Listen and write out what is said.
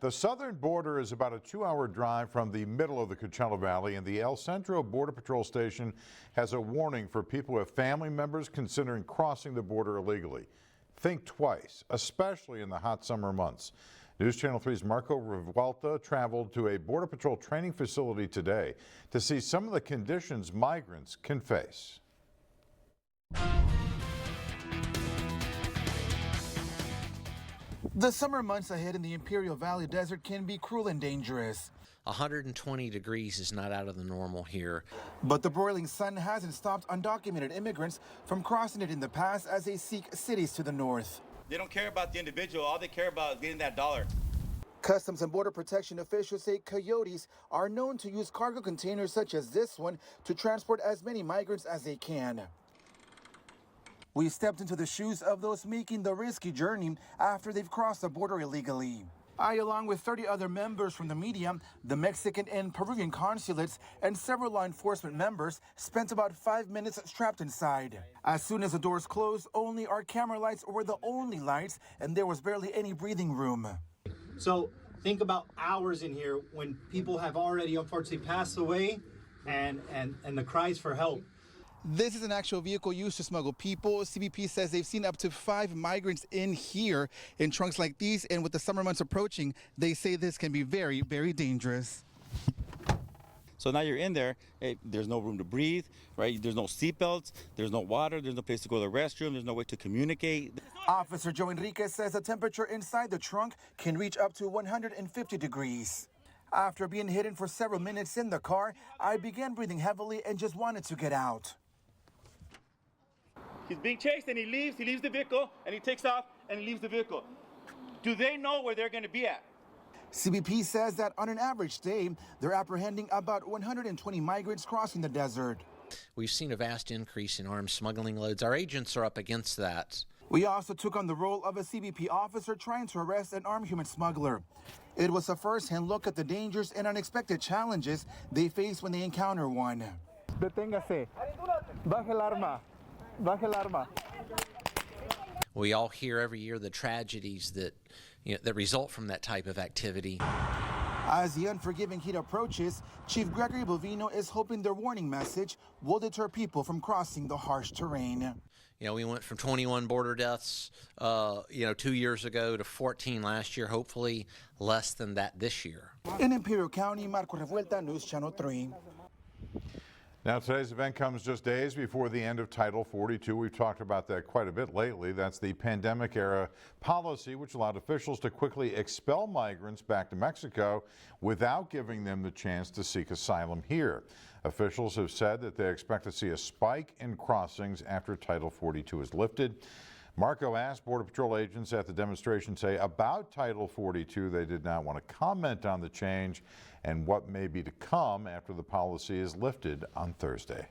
The southern border is about a 2-hour drive from the middle of the Coachella Valley, and the El Centro Border Patrol Station has a warning for people with family members considering crossing the border illegally. Think twice, especially in the hot summer months. News Channel 3's Marco Revuelta traveled to a Border Patrol training facility today to see some of the conditions migrants can face. The summer months ahead in the Imperial Valley Desert can be cruel and dangerous. 120 degrees is not out of the normal here. But the broiling sun hasn't stopped undocumented immigrants from crossing it in the past as they seek cities to the north. They don't care about the individual. All they care about is getting that dollar. Customs and Border Protection officials say coyotes are known to use cargo containers such as this one to transport as many migrants as they can. We stepped into the shoes of those making the risky journey after they've crossed the border illegally. I, along with 30 other members from the media, the Mexican and Peruvian consulates, and several law enforcement members, spent about 5 minutes strapped inside. As soon as the doors closed, only our camera lights were the only lights, and there was barely any breathing room. So think about hours in here when people have already unfortunately passed away and the cries for help. This is an actual vehicle used to smuggle people. CBP says they've seen up to 5 migrants in here in trunks like these, and with the summer months approaching, they say this can be very, very dangerous. So now you're in there, there's no room to breathe, right? There's no seatbelts, there's no water, there's no place to go to the restroom, there's no way to communicate. Officer Joe Enriquez says the temperature inside the trunk can reach up to 150 degrees. After being hidden for several minutes in the car, I began breathing heavily and just wanted to get out. He's being chased and he leaves the vehicle and he takes off and he leaves the vehicle. Do they know where they're going to be at? CBP says that on an average day, they're apprehending about 120 migrants crossing the desert. We've seen a vast increase in armed smuggling loads. Our agents are up against that. We also took on the role of a CBP officer trying to arrest an armed human smuggler. It was a first-hand look at the dangers and unexpected challenges they face when they encounter one. Deténgase. Baje el arma. Baje el arma. We all hear every year the tragedies that that result from that type of activity. As the unforgiving heat approaches, Chief Gregory Bovino is hoping their warning message will deter people from crossing the harsh terrain. We went from 21 border deaths, 2 years ago to 14 last year, hopefully less than that this year. In Imperial County, Marco Revuelta, News Channel 3. Now, today's event comes just days before the end of Title 42. We've talked about that quite a bit lately. That's the pandemic-era policy which allowed officials to quickly expel migrants back to Mexico without giving them the chance to seek asylum here. Officials have said that they expect to see a spike in crossings after Title 42 is lifted. Marco asked Border Patrol agents at the demonstration say about Title 42 they did not want to comment on the change and what may be to come after the policy is lifted on Thursday.